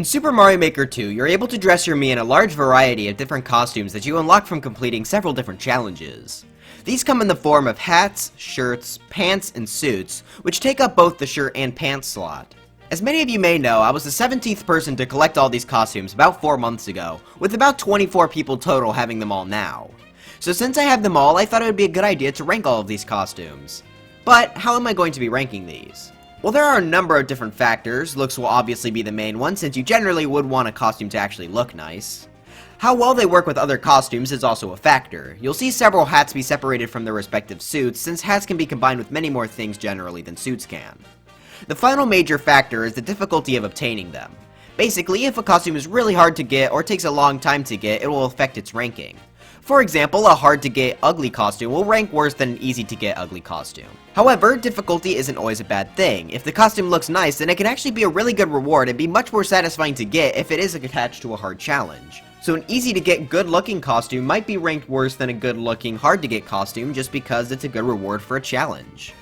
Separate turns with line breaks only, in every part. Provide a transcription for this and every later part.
In Super Mario Maker 2, you're able to dress your Mii in a large variety of different costumes that you unlock from completing several different challenges. These come in the form of hats, shirts, pants, and suits, which take up both the shirt and pants slot. As many of you may know, I was the 17th person to collect all these costumes about 4 months ago, with about 24 people total having them all now. So since I have them all, I thought it would be a good idea to rank all of these costumes. But how am I going to be ranking these? Well, there are a number of different factors. Looks will obviously be the main one, since you generally would want a costume to actually look nice. How well they work with other costumes is also a factor. You'll see several hats be separated from their respective suits, since hats can be combined with many more things generally than suits can. The final major factor is the difficulty of obtaining them. Basically, if a costume is really hard to get or takes a long time to get, it will affect its ranking. For example, a hard-to-get ugly costume will rank worse than an easy-to-get ugly costume. However, difficulty isn't always a bad thing. If the costume looks nice, then it can actually be a really good reward and be much more satisfying to get if it is attached to a hard challenge. So an easy-to-get, good-looking costume might be ranked worse than a good-looking, hard-to-get costume just because it's a good reward for a challenge.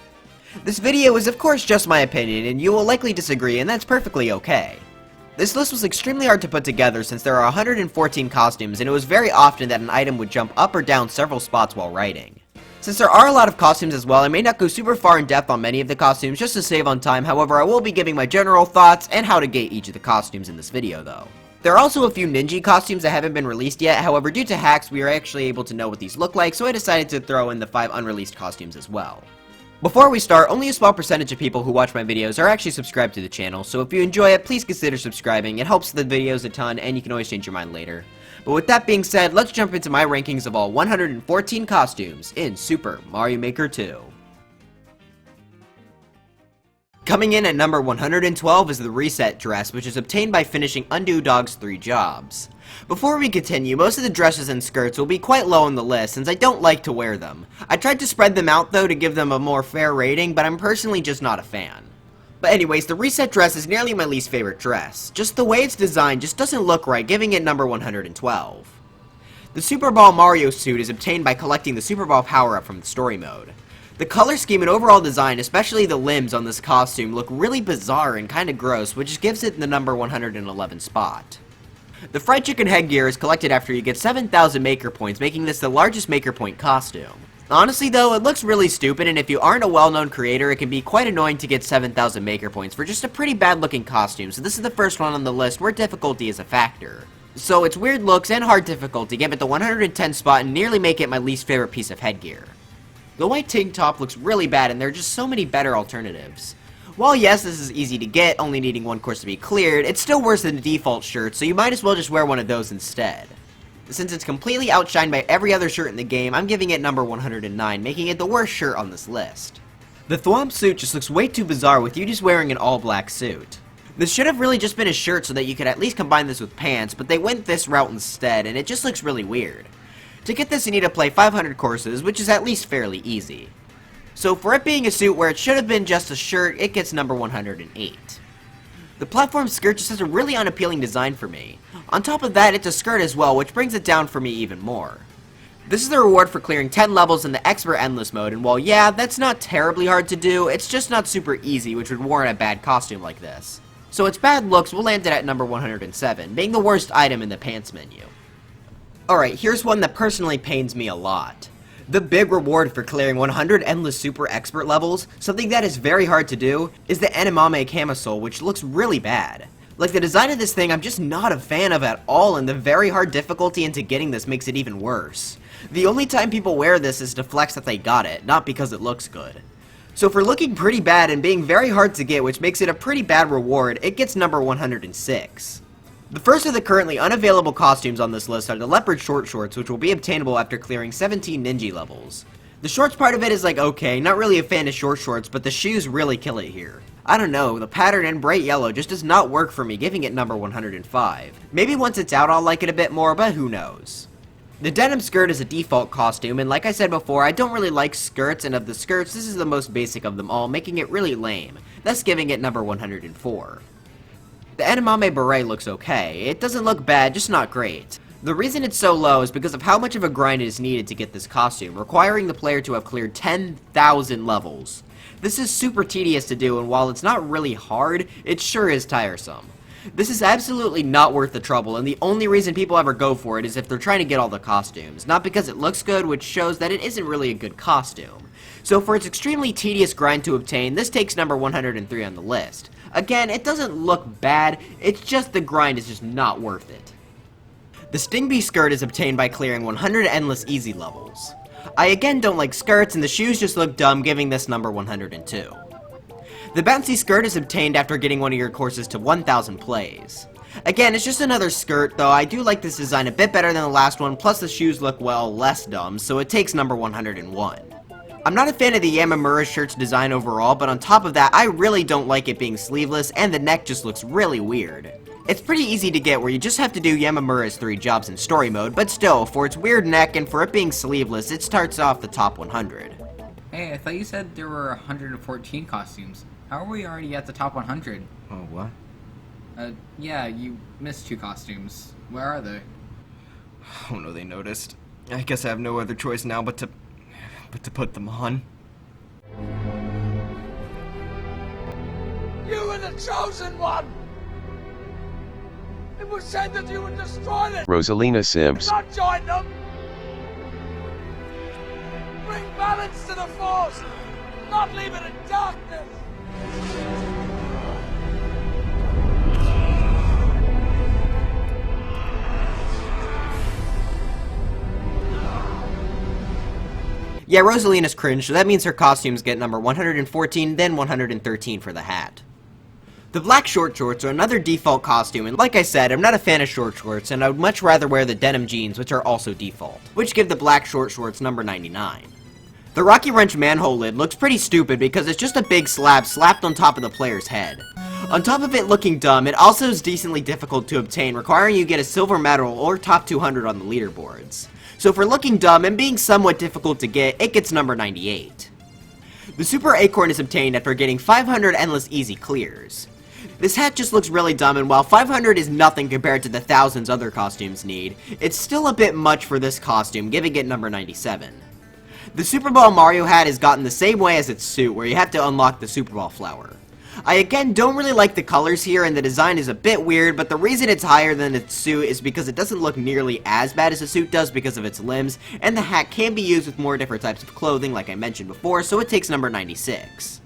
This video is of course just my opinion, and you will likely disagree, and that's perfectly okay. This list was extremely hard to put together since there are 114 costumes, and it was very often that an item would jump up or down several spots while writing. Since there are a lot of costumes as well, I may not go super far in depth on many of the costumes just to save on time. However, I will be giving my general thoughts and how to get each of the costumes in this video though. There are also a few ninji costumes that haven't been released yet. However, due to hacks, we are actually able to know what these look like, so I decided to throw in the 5 unreleased costumes as well. Before we start, only a small percentage of people who watch my videos are actually subscribed to the channel, so if you enjoy it, please consider subscribing. It helps the videos a ton, and you can always change your mind later. But with that being said, let's jump into my rankings of all 114 costumes in Super Mario Maker 2. Coming in at number 112 is the Reset dress, which is obtained by finishing Undo Dog's 3 jobs. Before we continue, most of the dresses and skirts will be quite low on the list since I don't like to wear them. I tried to spread them out though to give them a more fair rating, but I'm personally just not a fan. But anyways, the Reset dress is nearly my least favorite dress. Just the way it's designed just doesn't look right, giving it number 112. The Super Ball Mario suit is obtained by collecting the Super Ball power-up from the story mode. The color scheme and overall design, especially the limbs on this costume, look really bizarre and kinda gross, which gives it the number 111 spot. The fried chicken headgear is collected after you get 7,000 maker points, making this the largest maker point costume. Honestly though, it looks really stupid, and if you aren't a well-known creator, it can be quite annoying to get 7,000 maker points for just a pretty bad looking costume, so this is the first one on the list where difficulty is a factor. So its weird looks and hard difficulty give it the 110 spot and nearly make it my least favorite piece of headgear. The white tank top looks really bad, and there are just so many better alternatives. While yes, this is easy to get, only needing 1 course to be cleared, it's still worse than the default shirt, so you might as well just wear one of those instead. Since it's completely outshined by every other shirt in the game, I'm giving it number 109, making it the worst shirt on this list. The Thwomp suit just looks way too bizarre with you just wearing an all-black suit. This should have really just been a shirt so that you could at least combine this with pants, but they went this route instead, and it just looks really weird. To get this, you need to play 500 courses, which is at least fairly easy. So for it being a suit where it should have been just a shirt, it gets number 108. The platform skirt just has a really unappealing design for me. On top of that, it's a skirt as well, which brings it down for me even more. This is the reward for clearing 10 levels in the Expert Endless mode, and while yeah, that's not terribly hard to do, it's just not super easy, which would warrant a bad costume like this. So its bad looks will land it at number 107, being the worst item in the pants menu. Alright, here's one that personally pains me a lot. The big reward for clearing 100 endless super expert levels, something that is very hard to do, is the Edamame camisole, which looks really bad. Like, the design of this thing I'm just not a fan of at all, and the very hard difficulty into getting this makes it even worse. The only time people wear this is to flex that they got it, not because it looks good. So for looking pretty bad and being very hard to get, which makes it a pretty bad reward, it gets number 106. The first of the currently unavailable costumes on this list are the leopard short shorts, which will be obtainable after clearing 17 ninja levels. The shorts part of it is like okay, not really a fan of short shorts, but the shoes really kill it here. I don't know, the pattern in bright yellow just does not work for me, giving it number 105. Maybe once it's out I'll like it a bit more, but who knows. The denim skirt is a default costume, and like I said before, I don't really like skirts, and of the skirts, this is the most basic of them all, making it really lame, thus giving it number 104. The Edamame beret looks okay. It doesn't look bad, just not great. The reason it's so low is because of how much of a grind is needed to get this costume, requiring the player to have cleared 10,000 levels. This is super tedious to do, and while it's not really hard, it sure is tiresome. This is absolutely not worth the trouble, and the only reason people ever go for it is if they're trying to get all the costumes, not because it looks good, which shows that it isn't really a good costume. So for its extremely tedious grind to obtain, this takes number 103 on the list. Again, it doesn't look bad, it's just the grind is just not worth it. The Sting Bee skirt is obtained by clearing 100 endless easy levels. I again don't like skirts, and the shoes just look dumb, giving this number 102. The bouncy skirt is obtained after getting one of your courses to 1000 plays. Again, it's just another skirt, though I do like this design a bit better than the last one, plus the shoes look, well, less dumb, so it takes number 101. I'm not a fan of the Yamamura shirt's design overall, but on top of that, I really don't like it being sleeveless, and the neck just looks really weird. It's pretty easy to get where you just have to do Yamamura's 3 jobs in story mode, but still, for its weird neck and for it being sleeveless, it starts off the top 100.
Hey, I thought you said there were 114 costumes. How are we already at the top 100?
Oh, what?
Yeah, you missed 2 costumes. Where are they?
Oh no, they noticed. I guess I have no other choice now but to put them on.
You were the chosen one! It was said that you would destroy them!
Rosalina Sims.
Not join them! Bring balance to the force! Not leave it in darkness!
Yeah, Rosalina's cringe, so that means her costumes get number 114, then 113 for the hat. The black short shorts are another default costume, and like I said, I'm not a fan of short shorts, and I would much rather wear the denim jeans, which are also default, which give the black short shorts number 99. The Rocky Wrench manhole lid looks pretty stupid because it's just a big slab slapped on top of the player's head. On top of it looking dumb, it also is decently difficult to obtain, requiring you get a silver medal or top 200 on the leaderboards. So for looking dumb and being somewhat difficult to get, it gets number 98. The Super Acorn is obtained after getting 500 endless easy clears. This hat just looks really dumb, and while 500 is nothing compared to the thousands other costumes need, it's still a bit much for this costume, giving it number 97. The Super Ball Mario hat is gotten the same way as its suit, where you have to unlock the Super Ball flower. I again don't really like the colors here, and the design is a bit weird, but the reason it's higher than its suit is because it doesn't look nearly as bad as the suit does because of its limbs, and the hat can be used with more different types of clothing like I mentioned before, so it takes number 96.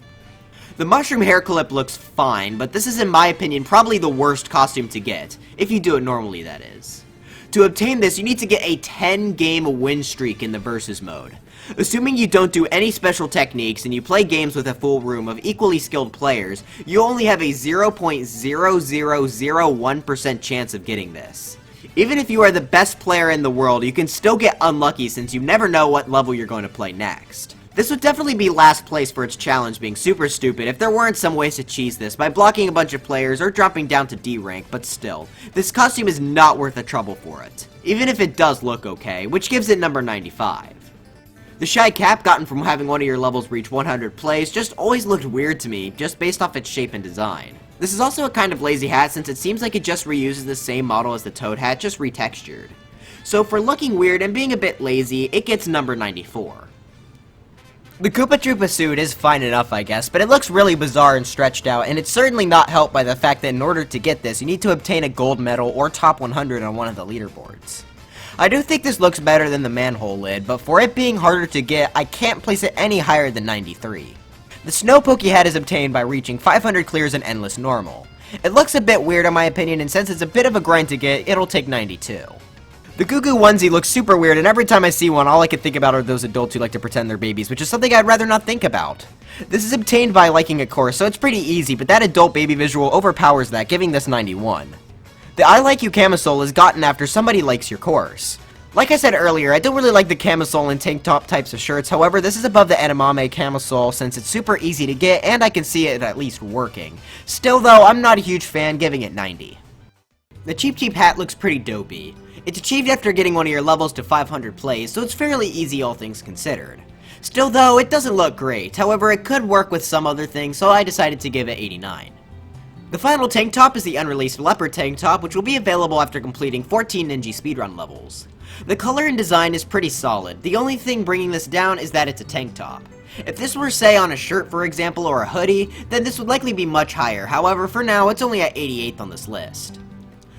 The mushroom hair clip looks fine, but this is in my opinion probably the worst costume to get, if you do it normally that is. To obtain this, you need to get a 10-game win streak in the versus mode. Assuming you don't do any special techniques and you play games with a full room of equally skilled players, you only have a 0.0001% chance of getting this. Even if you are the best player in the world, you can still get unlucky since you never know what level you're going to play next. This would definitely be last place for its challenge being super stupid if there weren't some ways to cheese this by blocking a bunch of players or dropping down to D rank, but still, this costume is not worth the trouble for it, even if it does look okay, which gives it number 95. The shy cap gotten from having one of your levels reach 100 plays just always looked weird to me, just based off its shape and design. This is also a kind of lazy hat since it seems like it just reuses the same model as the Toad hat, just retextured. So for looking weird and being a bit lazy, it gets number 94. The Koopa Troopa suit is fine enough, I guess, but it looks really bizarre and stretched out, and it's certainly not helped by the fact that in order to get this, you need to obtain a gold medal or top 100 on one of the leaderboards. I do think this looks better than the manhole lid, but for it being harder to get, I can't place it any higher than 93. The Snow Pokey hat is obtained by reaching 500 clears in Endless Normal. It looks a bit weird in my opinion, and since it's a bit of a grind to get, it'll take 92. The Goo Goo onesie looks super weird, and every time I see one, all I can think about are those adults who like to pretend they're babies, which is something I'd rather not think about. This is obtained by liking a course, so it's pretty easy, but that adult baby visual overpowers that, giving this 91. The I Like You camisole is gotten after somebody likes your course. Like I said earlier, I don't really like the camisole and tank top types of shirts, however, this is above the edamame camisole since it's super easy to get, and I can see it at least working. Still though, I'm not a huge fan, giving it 90. The Cheep Cheep hat looks pretty dopey. It's achieved after getting one of your levels to 500 plays, so it's fairly easy all things considered. Still though, it doesn't look great, however it could work with some other things, so I decided to give it 89. The final tank top is the Unreleased Leopard tank top, which will be available after completing 14 ninji speedrun levels. The color and design is pretty solid, the only thing bringing this down is that it's a tank top. If this were, say, on a shirt, for example, or a hoodie, then this would likely be much higher. However, for now, it's only at 88th on this list.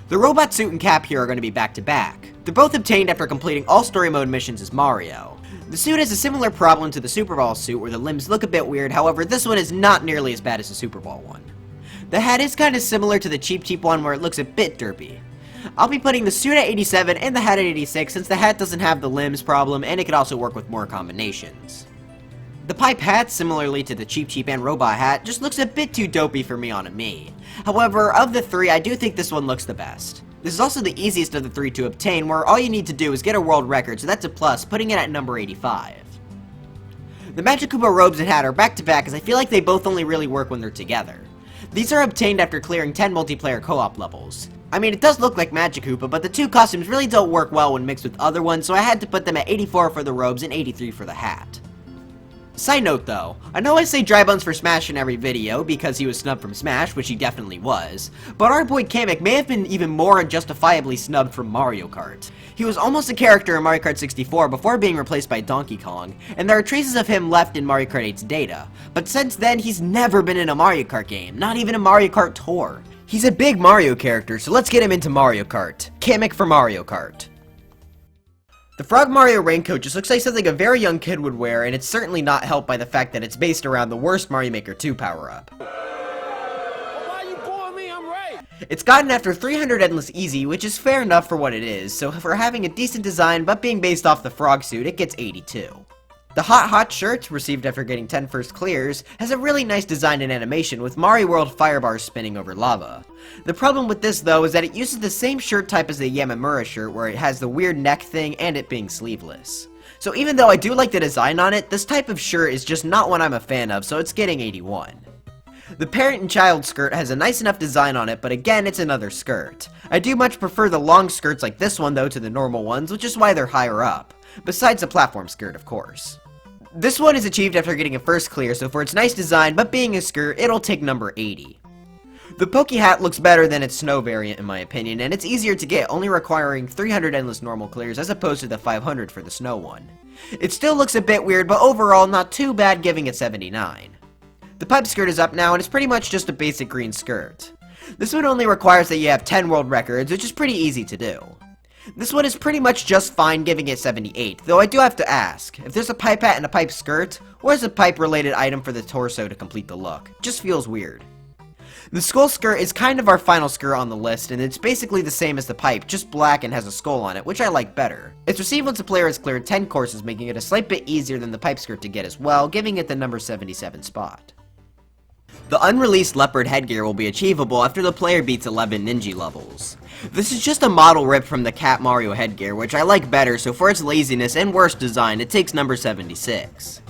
The robot suit and cap here are going to be back to back. They're both obtained after completing all story mode missions as Mario. The suit has a similar problem to the Super Ball suit where the limbs look a bit weird, however this one is not nearly as bad as the Super Ball one. The hat is kind of similar to the Cheap one where it looks a bit derpy. I'll be putting the suit at 87 and the hat at 86 since the hat doesn't have the limbs problem and it could also work with more combinations. The pipe hat, similarly to the Cheap and robot hat, just looks a bit too dopey for me on a me. However, of the three, I do think this one looks the best. This is also the easiest of the three to obtain, where all you need to do is get a world record, so that's a plus, putting it at number 85. The Magic Koopa robes and hat are back to back as I feel like they both only really work when they're together. These are obtained after clearing 10 multiplayer co-op levels. I mean, it does look like Magic Koopa, but the two costumes really don't work well when mixed with other ones, so I had to put them at 84 for the robes and 83 for the hat. Side note though, I know I say Dry Bones for Smash in every video because he was snubbed from Smash, which he definitely was, but our boy Kamek may have been even more unjustifiably snubbed from Mario Kart. He was almost a character in Mario Kart 64 before being replaced by Donkey Kong, and there are traces of him left in Mario Kart 8's data, but since then he's never been in a Mario Kart game, not even a Mario Kart Tour. He's a big Mario character, so let's get him into Mario Kart. Kamek for Mario Kart. The Frog Mario raincoat just looks like something a very young kid would wear, and it's certainly not helped by the fact that it's based around the worst Mario Maker 2 power-up.
Why you boring me? I'm right.
It's gotten after 300 Endless Easy, which is fair enough for what it is, so for having a decent design but being based off the frog suit, it gets 82. The Hot shirt, received after getting 10 first clears, has a really nice design and animation with Mario World fire bars spinning over lava. The problem with this though is that it uses the same shirt type as the Yamamura shirt where it has the weird neck thing and it being sleeveless. So even though I do like the design on it, this type of shirt is just not one I'm a fan of, so it's getting 81. The parent and child skirt has a nice enough design on it, but again it's another skirt. I do much prefer the long skirts like this one though to the normal ones, which is why they're higher up. Besides the platform skirt, of course. This one is achieved after getting a first clear, so for its nice design, but being a skirt, it'll take number 80. The Pokey hat looks better than its snow variant in my opinion, and it's easier to get, only requiring 300 endless normal clears as opposed to the 500 for the snow one. It still looks a bit weird, but overall not too bad, giving it 79. The pipe skirt is up now, and it's pretty much just a basic green skirt. This one only requires that you have 10 world records, which is pretty easy to do. This one is pretty much just fine, giving it 78, though I do have to ask, if there's a pipe hat and a pipe skirt, where's a pipe related item for the torso to complete the look? Just feels weird. The skull skirt is kind of our final skirt on the list, and it's basically the same as the pipe, just black and has a skull on it, which I like better. It's received once a player has cleared 10 courses, making it a slight bit easier than the pipe skirt to get as well, giving it the number 77 spot. The Unreleased leopard headgear will be achievable after the player beats 11 ninji levels. This is just a model ripped from the Cat Mario headgear, which I like better, so for its laziness and worse design, it takes number 76.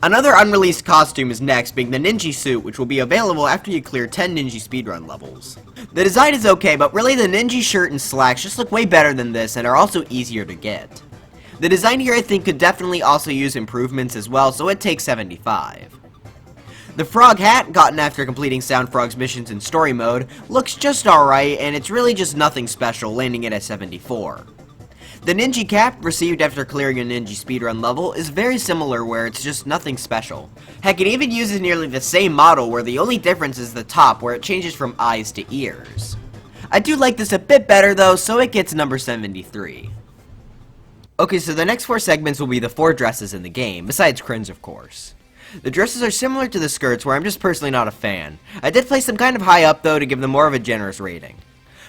Another unreleased costume is next, being the ninji suit, which will be available after you clear 10 ninji speedrun levels. The design is okay, but really the ninji shirt and slacks just look way better than this and are also easier to get. The design here I think could definitely also use improvements as well, so it takes 75. The frog hat, gotten after completing Sound Frog's missions in story mode, looks just alright, and it's really just nothing special, landing it at 74. The ninja cap, received after clearing a ninja speedrun level, is very similar where it's just nothing special. Heck, it even uses nearly the same model where the only difference is the top where it changes from eyes to ears. I do like this a bit better though, so it gets number 73. Okay, so the next 4 segments will be the 4 dresses in the game, besides Cringe of course. The dresses are similar to the skirts where I'm just personally not a fan. I did place them kind of high up though to give them more of a generous rating.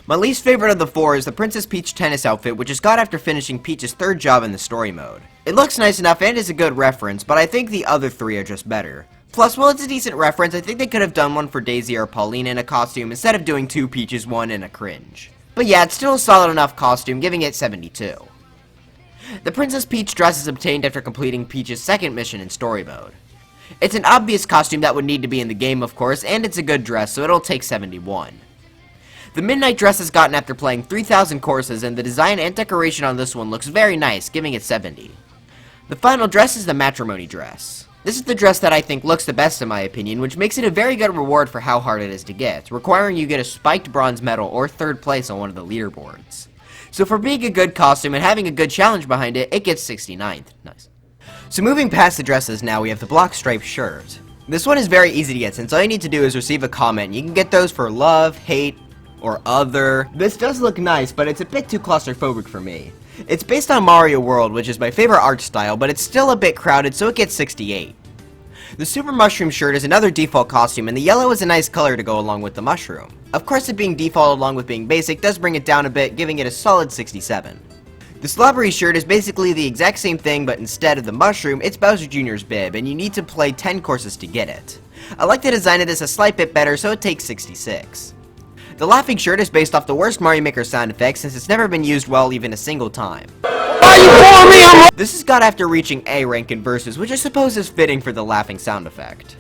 My least favorite of the 4 is the Princess Peach tennis outfit, which is got after finishing Peach's 3rd job in the story mode. It looks nice enough and is a good reference, but I think the other 3 are just better. Plus, while it's a decent reference, I think they could have done one for Daisy or Paulina in a costume instead of doing 2 Peaches, 1 in a Cringe. But yeah, it's still a solid enough costume, giving it 72. The Princess Peach dress is obtained after completing Peach's 2nd mission in story mode. It's an obvious costume that would need to be in the game, of course, and it's a good dress, so it'll take 71. The Midnight dress is gotten after playing 3,000 courses, and the design and decoration on this one looks very nice, giving it 70. The final dress is the Matrimony dress. This is the dress that I think looks the best in my opinion, which makes it a very good reward for how hard it is to get, requiring you get a spiked bronze medal or 3rd place on one of the leaderboards. So for being a good costume and having a good challenge behind it, it gets 69th. Nice. So moving past the dresses now, we have the block striped shirt. This one is very easy to get since all you need to do is receive a comment. You can get those for love, hate, or other. This does look nice, but it's a bit too claustrophobic for me. It's based on Mario World, which is my favorite art style, but it's still a bit crowded, so it gets 68. The Super Mushroom shirt is another default costume, and the yellow is a nice color to go along with the mushroom. Of course, it being default along with being basic does bring it down a bit, giving it a solid 67. The Celebratory shirt is basically the exact same thing, but instead of the mushroom, it's Bowser Jr.'s bib, and you need to play 10 courses to get it. I like the design of this a slight bit better, so it takes 66. The laughing shirt is based off the worst Mario Maker sound effects since it's never been used well even a single time. This is got after reaching A rank in Versus, which I suppose is fitting for the laughing sound effect.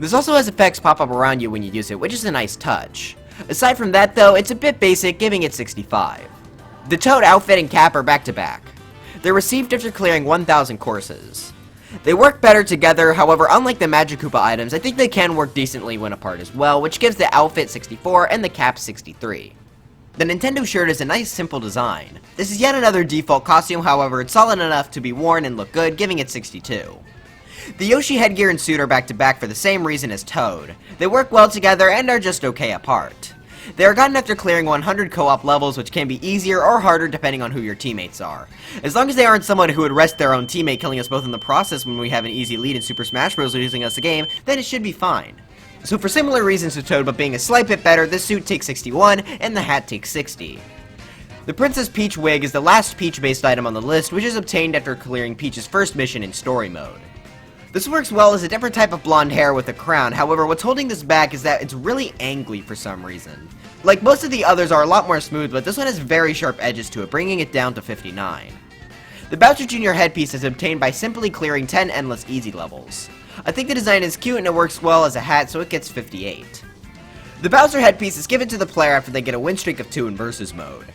This also has effects pop up around you when you use it, which is a nice touch. Aside from that though, it's a bit basic, giving it 65. The Toad outfit and cap are back to back. They're received after clearing 1,000 courses. They work better together, however, unlike the Magic Koopa items, I think they can work decently when apart as well, which gives the outfit 64 and the cap 63. The Nintendo shirt is a nice simple design. This is yet another default costume, however, it's solid enough to be worn and look good, giving it 62. The Yoshi headgear and suit are back to back for the same reason as Toad. They work well together and are just okay apart. They are gotten after clearing 100 co-op levels, which can be easier or harder depending on who your teammates are. As long as they aren't someone who would rest their own teammate, killing us both in the process when we have an easy lead in Super Smash Bros. Losing us the game, then it should be fine. So for similar reasons to Toad but being a slight bit better, this suit takes 61 and the hat takes 60. The Princess Peach wig is the last Peach-based item on the list, which is obtained after clearing Peach's first mission in story mode. This works well as a different type of blonde hair with a crown, however what's holding this back is that it's really angly for some reason. Like most of the others are a lot more smooth, but this one has very sharp edges to it, bringing it down to 59. The Bowser Jr. headpiece is obtained by simply clearing 10 endless easy levels. I think the design is cute and it works well as a hat, so it gets 58. The Bowser headpiece is given to the player after they get a win streak of 2 in Versus mode.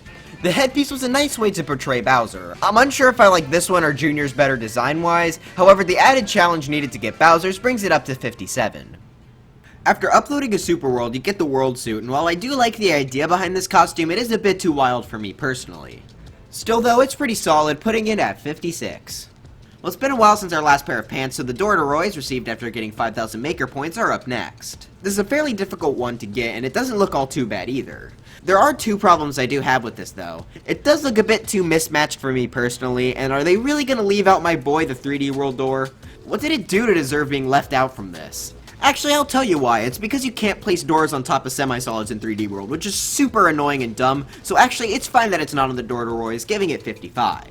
The headpiece was a nice way to portray Bowser. I'm unsure if I like this one or Junior's better design-wise, however the added challenge needed to get Bowser's brings it up to 57. After uploading a Super World, you get the World Suit, and while I do like the idea behind this costume, it is a bit too wild for me personally. Still though, it's pretty solid, putting it at 56. Well, it's been a while since our last pair of pants, so the Dortoroys received after getting 5,000 Maker Points are up next. This is a fairly difficult one to get, and it doesn't look all too bad either. There are two problems I do have with this though. It does look a bit too mismatched for me personally, and are they really gonna leave out my boy the 3D World door? What did it do to deserve being left out from this? Actually, I'll tell you why. It's because you can't place doors on top of semi-solids in 3D World, which is super annoying and dumb, so actually it's fine that it's not on the Dortoroys, giving it 55.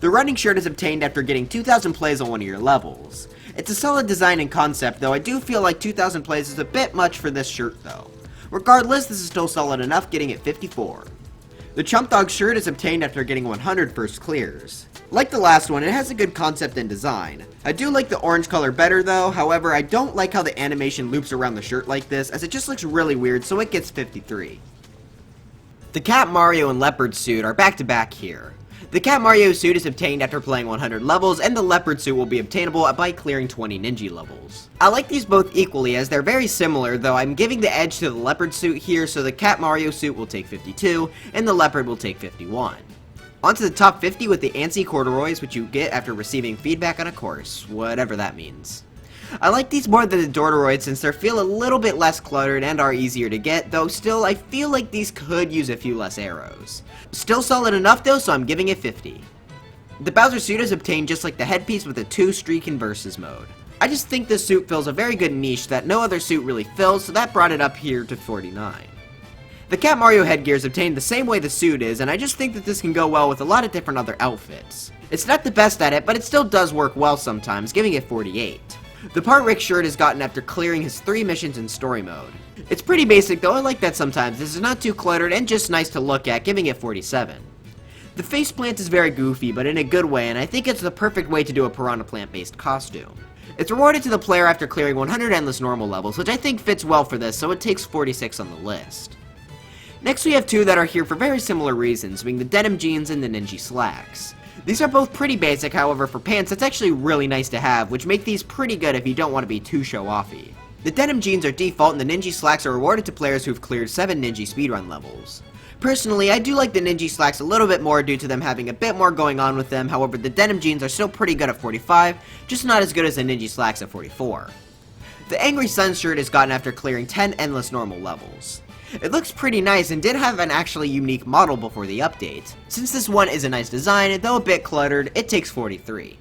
The running shirt is obtained after getting 2,000 plays on one of your levels. It's a solid design and concept, though I do feel like 2,000 plays is a bit much for this shirt though. Regardless, this is still solid enough, getting it 54. The Chump Dog shirt is obtained after getting 100 first clears. Like the last one, it has a good concept and design. I do like the orange color better though, however I don't like how the animation loops around the shirt like this, as it just looks really weird, so it gets 53. The Cat Mario and Leopard suit are back to back here. The Cat Mario suit is obtained after playing 100 levels, and the Leopard suit will be obtainable by clearing 20 ninja levels. I like these both equally as they're very similar, though I'm giving the edge to the Leopard suit here, so the Cat Mario suit will take 52, and the Leopard will take 51. On to the top 50 with the Antsy Corduroys, which you get after receiving feedback on a course, whatever that means. I like these more than the Dortoroids since they feel a little bit less cluttered and are easier to get, though still I feel like these could use a few less arrows. Still solid enough though, so I'm giving it 50. The Bowser suit is obtained just like the headpiece with a 2-streak in Versus mode. I just think this suit fills a very good niche that no other suit really fills, so that brought it up here to 49. The Cat Mario headgear is obtained the same way the suit is, and I just think that this can go well with a lot of different other outfits. It's not the best at it, but it still does work well sometimes, giving it 48. The Part Rick shirt is gotten after clearing his 3 missions in story mode. It's pretty basic though, I like that sometimes. This is not too cluttered and just nice to look at, giving it 47. The face plant is very goofy, but in a good way, and I think it's the perfect way to do a Piranha Plant based costume. It's rewarded to the player after clearing 100 endless normal levels, which I think fits well for this, so it takes 46 on the list. Next we have two that are here for very similar reasons, being the denim jeans and the ninja slacks. These are both pretty basic, however for pants it's actually really nice to have, which make these pretty good if you don't want to be too show-offy. The denim jeans are default and the ninja slacks are rewarded to players who've cleared 7 ninja speedrun levels. Personally, I do like the ninji slacks a little bit more due to them having a bit more going on with them, however the denim jeans are still pretty good at 45, just not as good as the ninji slacks at 44. The Angry Sun shirt is gotten after clearing 10 endless normal levels. It looks pretty nice and did have an actually unique model before the update. Since this one is a nice design, though a bit cluttered, it takes 43.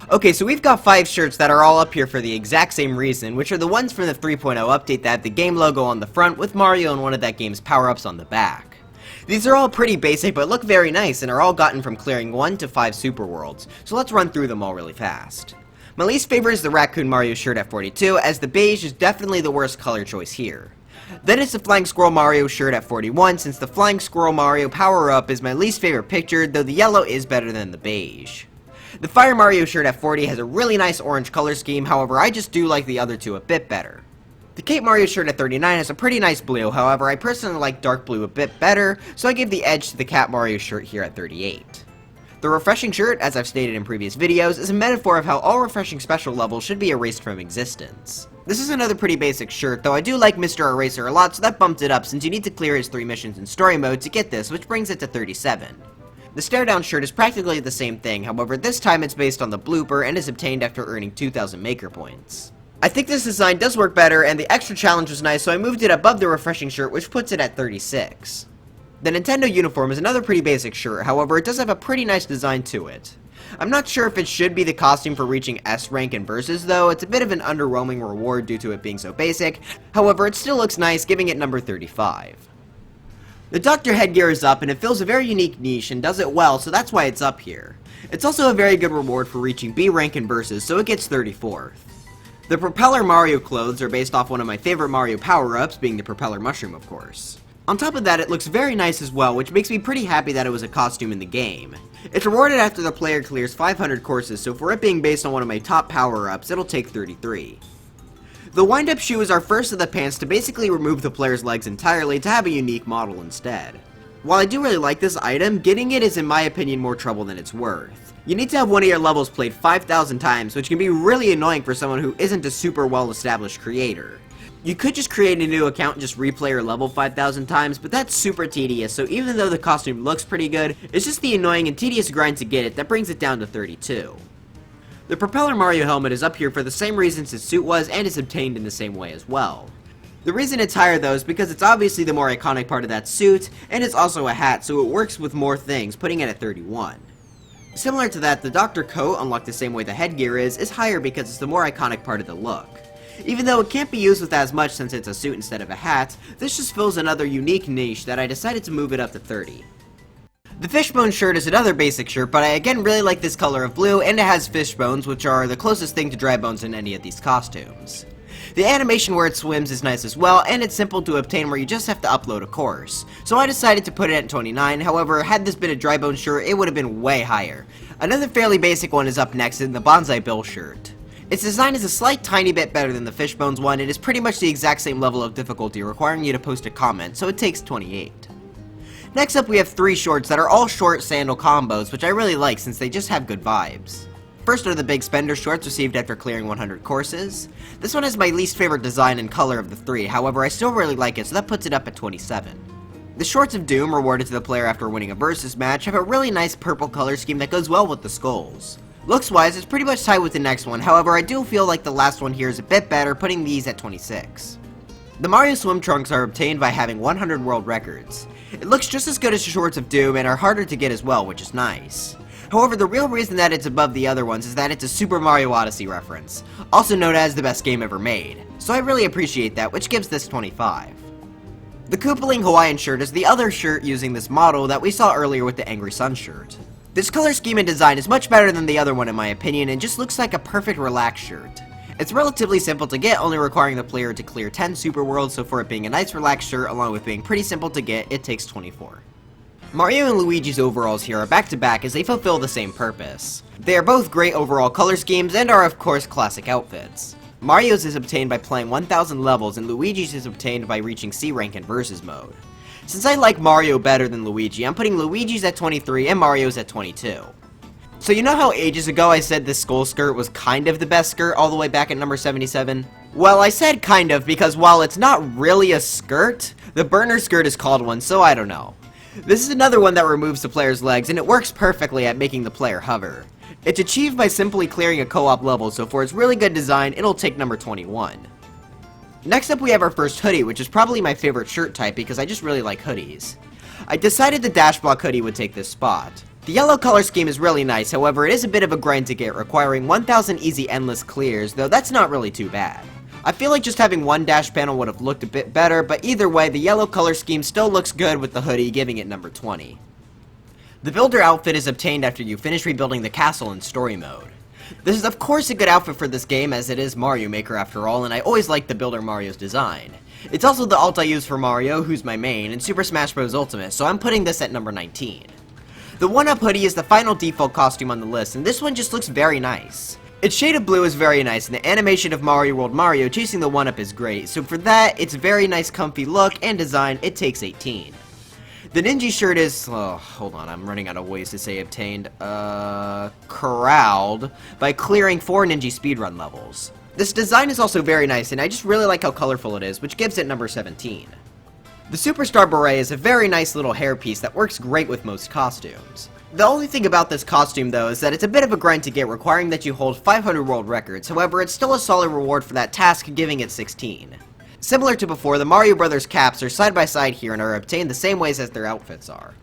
Okay, so we've got 5 shirts that are all up here for the exact same reason, which are the ones from the 3.0 update that have the game logo on the front with Mario and one of that game's power-ups on the back. These are all pretty basic but look very nice and are all gotten from clearing 1 to 5 super worlds, so let's run through them all really fast. My least favorite is the Raccoon Mario shirt at 42, as the beige is definitely the worst color choice here. Then it's the Flying Squirrel Mario shirt at 41, since the Flying Squirrel Mario power-up is my least favorite picture, though the yellow is better than the beige. The Fire Mario shirt at 40 has a really nice orange color scheme, however I just do like the other two a bit better. The Cape Mario shirt at 39 has a pretty nice blue, however I personally like dark blue a bit better, so I give the edge to the Cat Mario shirt here at 38. The Refreshing shirt, as I've stated in previous videos, is a metaphor of how all refreshing special levels should be erased from existence. This is another pretty basic shirt, though I do like Mr. Eraser a lot, so that bumped it up since you need to clear his 3 missions in story mode to get this, which brings it to 37. The Stare Down shirt is practically the same thing, however this time it's based on the blooper and is obtained after earning 2,000 maker points. I think this design does work better and the extra challenge was nice, so I moved it above the Refreshing shirt, which puts it at 36. The Nintendo uniform is another pretty basic shirt, however it does have a pretty nice design to it. I'm not sure if it should be the costume for reaching S rank in Versus though, it's a bit of an underwhelming reward due to it being so basic, however it still looks nice, giving it number 35. The Doctor headgear is up and it fills a very unique niche and does it well, so that's why it's up here. It's also a very good reward for reaching B rank in Versus, so it gets 34th. The Propeller Mario clothes are based off one of my favorite Mario power-ups, being the Propeller Mushroom of course. On top of that, it looks very nice as well, which makes me pretty happy that it was a costume in the game. It's rewarded after the player clears 500 courses, so for it being based on one of my top power-ups, it'll take 33. The wind-up shoe is our first of the pants to basically remove the player's legs entirely to have a unique model instead. While I do really like this item, getting it is in my opinion more trouble than it's worth. You need to have one of your levels played 5,000 times, which can be really annoying for someone who isn't a super well-established creator. You could just create a new account and just replay your level 5,000 times, but that's super tedious, so even though the costume looks pretty good, it's just the annoying and tedious grind to get it that brings it down to 32. The Propeller Mario helmet is up here for the same reasons his suit was, and is obtained in the same way as well. The reason it's higher though is because it's obviously the more iconic part of that suit, and it's also a hat, so it works with more things, putting it at 31. Similar to that, the Doctor coat, unlocked the same way the headgear is higher because it's the more iconic part of the look. Even though it can't be used with as much since it's a suit instead of a hat, this just fills another unique niche that I decided to move it up to 30. The Fishbone shirt is another basic shirt, but I again really like this color of blue, and it has fishbones, which are the closest thing to dry bones in any of these costumes. The animation where it swims is nice as well, and it's simple to obtain where you just have to upload a course. So I decided to put it at 29, however, had this been a dry bone shirt, it would have been way higher. Another fairly basic one is up next in the Bonsai Bill shirt. Its design is a slight tiny bit better than the Fishbones one, it is pretty much the exact same level of difficulty, requiring you to post a comment, so it takes 28. Next up we have 3 shorts that are all short sandal combos, which I really like since they just have good vibes. First are the Big Spender shorts received after clearing 100 courses. This one is my least favorite design and color of the 3, however I still really like it, so that puts it up at 27. The Shorts of Doom, rewarded to the player after winning a versus match, have a really nice purple color scheme that goes well with the skulls. Looks wise, it's pretty much tied with the next one, however I do feel like the last one here is a bit better, putting these at 26. The Mario Swim Trunks are obtained by having 100 world records. It looks just as good as the Shorts of Doom and are harder to get as well, which is nice. However, the real reason that it's above the other ones is that it's a Super Mario Odyssey reference, also known as the best game ever made, so I really appreciate that, which gives this 25. The Koopaling Hawaiian shirt is the other shirt using this model that we saw earlier with the Angry Sun shirt. This color scheme and design is much better than the other one in my opinion and just looks like a perfect relaxed shirt. It's relatively simple to get, only requiring the player to clear 10 super worlds, so for it being a nice relaxed shirt along with being pretty simple to get, it takes 24. Mario and Luigi's overalls here are back to back as they fulfill the same purpose. They are both great overall color schemes and are of course classic outfits. Mario's is obtained by playing 1000 levels and Luigi's is obtained by reaching C rank in versus mode. Since I like Mario better than Luigi, I'm putting Luigi's at 23 and Mario's at 22. So you know how ages ago I said this skull skirt was kind of the best skirt all the way back at number 77? Well, I said kind of because while it's not really a skirt, the burner skirt is called one, so I don't know. This is another one that removes the player's legs, and it works perfectly at making the player hover. It's achieved by simply clearing a co-op level, so for its really good design, it'll take number 21. Next up we have our first hoodie, which is probably my favorite shirt type because I just really like hoodies. I decided the dash block hoodie would take this spot. The yellow color scheme is really nice, however it is a bit of a grind to get, requiring 1000 easy endless clears, though that's not really too bad. I feel like just having one dash panel would have looked a bit better, but either way the yellow color scheme still looks good with the hoodie, giving it number 20. The builder outfit is obtained after you finish rebuilding the castle in story mode. This is of course a good outfit for this game as it is Mario Maker after all, and I always like the builder Mario's design. It's also the alt I use for Mario, who's my main, in Super Smash Bros. Ultimate, so I'm putting this at number 19. The 1-Up hoodie is the final default costume on the list, and this one just looks very nice. Its shade of blue is very nice, and the animation of Mario World Mario chasing the 1-Up is great, so for that, it's a very nice comfy look and design, it takes 18. The ninji shirt is, oh, hold on, I'm running out of ways to say obtained, corralled by clearing 4 ninji speedrun levels. This design is also very nice, and I just really like how colorful it is, which gives it number 17. The Superstar Beret is a very nice little hairpiece that works great with most costumes. The only thing about this costume though is that it's a bit of a grind to get, requiring that you hold 500 world records, however it's still a solid reward for that task, giving it 16. Similar to before, the Mario Brothers caps are side by side here and are obtained the same ways as their outfits are.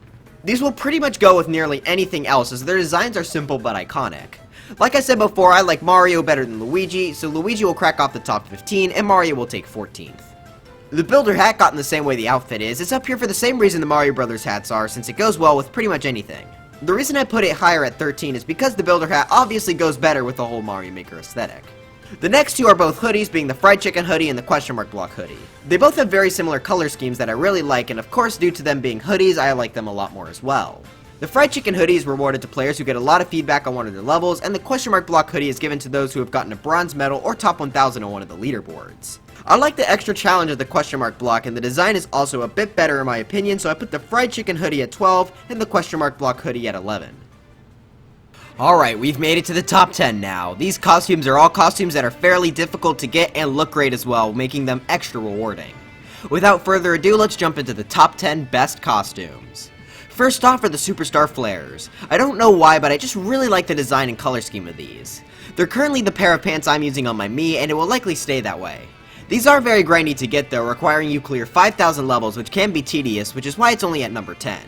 These will pretty much go with nearly anything else as their designs are simple but iconic. Like I said before, I like Mario better than Luigi, so Luigi will crack off the top 15 and Mario will take 14th. The builder hat, got in the same way the outfit is up here for the same reason the Mario Brothers hats are, since it goes well with pretty much anything. The reason I put it higher at 13 is because the builder hat obviously goes better with the whole Mario Maker aesthetic. The next two are both hoodies, being the fried chicken hoodie and the question mark block hoodie. They both have very similar color schemes that I really like, and of course due to them being hoodies, I like them a lot more as well. The fried chicken hoodie is rewarded to players who get a lot of feedback on one of their levels, and the question mark block hoodie is given to those who have gotten a bronze medal or top 1000 on one of the leaderboards. I like the extra challenge of the question mark block, and the design is also a bit better in my opinion, so I put the fried chicken hoodie at 12 and the question mark block hoodie at 11. Alright, we've made it to the top 10 now. These costumes are all costumes that are fairly difficult to get and look great as well, making them extra rewarding. Without further ado, let's jump into the top 10 best costumes. First off are the Superstar Flares. I don't know why, but I just really like the design and color scheme of these. They're currently the pair of pants I'm using on my Mii, and it will likely stay that way. These are very grindy to get though, requiring you clear 5,000 levels, which can be tedious, which is why it's only at number 10.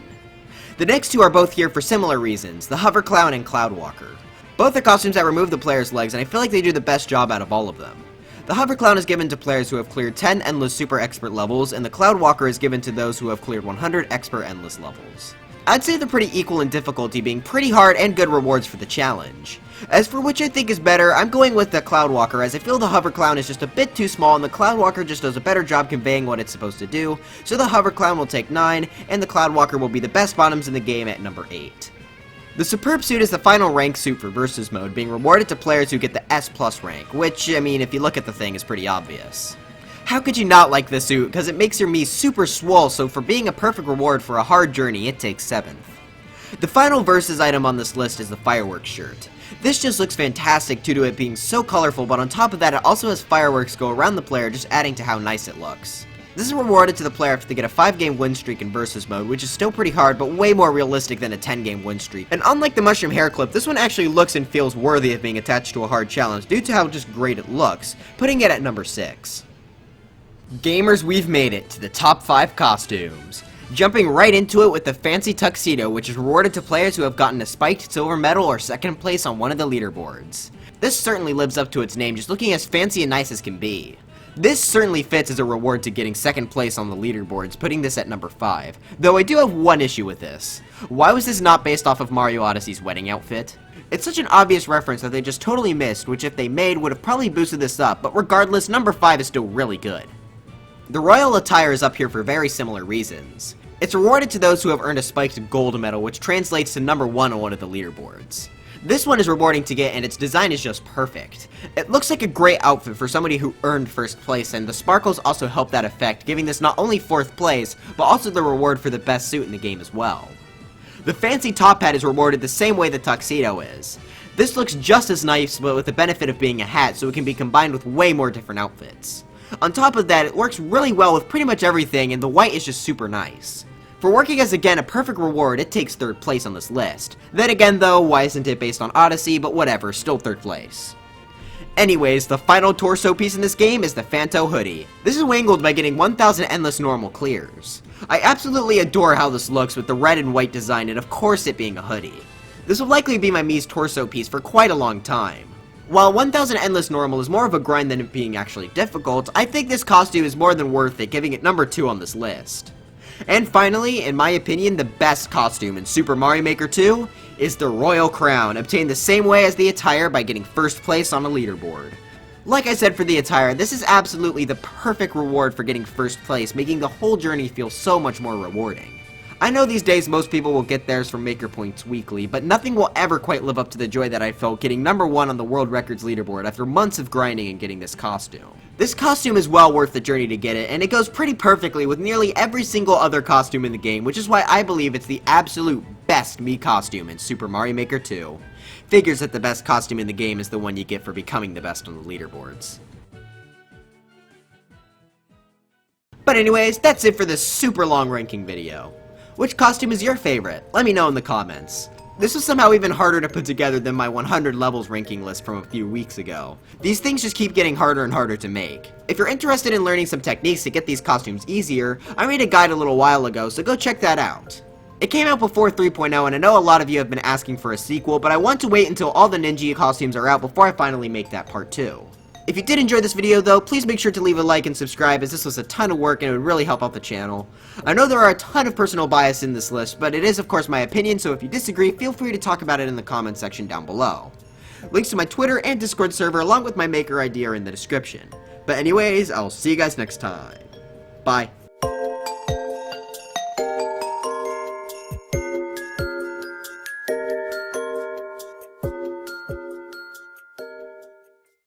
The next two are both here for similar reasons, the Hover Clown and Cloud Walker. Both are costumes that remove the player's legs, and I feel like they do the best job out of all of them. The Hover Clown is given to players who have cleared 10 endless super expert levels, and the Cloud Walker is given to those who have cleared 100 expert endless levels. I'd say they're pretty equal in difficulty, being pretty hard and good rewards for the challenge. As for which I think is better, I'm going with the Cloud Walker, as I feel the Hover Clown is just a bit too small and the Cloud Walker just does a better job conveying what it's supposed to do, so the Hover Clown will take 9, and the Cloud Walker will be the best bottoms in the game at number 8. The Superb Suit is the final rank suit for Versus Mode, being rewarded to players who get the S+ rank, which, I mean, if you look at the thing, is pretty obvious. How could you not like this suit, because it makes your Mii super swole, so for being a perfect reward for a hard journey, it takes 7th. The final Versus item on this list is the Fireworks shirt. This just looks fantastic due to it being so colorful, but on top of that it also has fireworks go around the player, just adding to how nice it looks. This is rewarded to the player if they get a 5-game win streak in Versus Mode, which is still pretty hard, but way more realistic than a 10-game win streak. And unlike the mushroom hair clip, this one actually looks and feels worthy of being attached to a hard challenge due to how just great it looks, putting it at number 6. Gamers, we've made it to the top 5 costumes. Jumping right into it with the Fancy Tuxedo, which is rewarded to players who have gotten a spiked silver medal or 2nd place on one of the leaderboards. This certainly lives up to its name, just looking as fancy and nice as can be. This certainly fits as a reward to getting 2nd place on the leaderboards, putting this at number 5. Though I do have one issue with this. Why was this not based off of Mario Odyssey's wedding outfit? It's such an obvious reference that they just totally missed, which if they made would have probably boosted this up, but regardless, number 5 is still really good. The Royal Attire is up here for very similar reasons. It's rewarded to those who have earned a spiked gold medal, which translates to number 1 on one of the leaderboards. This one is rewarding to get, and its design is just perfect. It looks like a great outfit for somebody who earned 1st place, and the sparkles also help that effect, giving this not only 4th place, but also the reward for the best suit in the game as well. The fancy top hat is rewarded the same way the tuxedo is. This looks just as nice, but with the benefit of being a hat, so it can be combined with way more different outfits. On top of that, it works really well with pretty much everything, and the white is just super nice. For working as again a perfect reward, it takes 3rd place on this list. Then again though, why isn't it based on Odyssey, but whatever, still 3rd place. Anyways, the final torso piece in this game is the Phanto hoodie. This is wangled by getting 1000 endless normal clears. I absolutely adore how this looks with the red and white design and of course it being a hoodie. This will likely be my Mii's torso piece for quite a long time. While 1000 endless normal is more of a grind than it being actually difficult, I think this costume is more than worth it, giving it number 2 on this list. And finally, in my opinion, the best costume in Super Mario Maker 2 is the Royal Crown, obtained the same way as the attire by getting 1st place on a leaderboard. Like I said for the attire, this is absolutely the perfect reward for getting 1st place, making the whole journey feel so much more rewarding. I know these days most people will get theirs from Maker Points weekly, but nothing will ever quite live up to the joy that I felt getting number 1 on the World Records leaderboard after months of grinding and getting this costume. This costume is well worth the journey to get it, and it goes pretty perfectly with nearly every single other costume in the game, which is why I believe it's the absolute best Mii costume in Super Mario Maker 2. Figures that the best costume in the game is the one you get for becoming the best on the leaderboards. But anyways, that's it for this super long ranking video. Which costume is your favorite? Let me know in the comments. This was somehow even harder to put together than my 100 levels ranking list from a few weeks ago. These things just keep getting harder and harder to make. If you're interested in learning some techniques to get these costumes easier, I made a guide a little while ago, so go check that out. It came out before 3.0 and I know a lot of you have been asking for a sequel, but I want to wait until all the ninja costumes are out before I finally make that part 2. If you did enjoy this video though, please make sure to leave a like and subscribe as this was a ton of work and it would really help out the channel. I know there are a ton of personal bias in this list, but it is of course my opinion, so if you disagree, feel free to talk about it in the comment section down below. Links to my Twitter and Discord server along with my Maker ID are in the description. But anyways, I'll see you guys next time. Bye.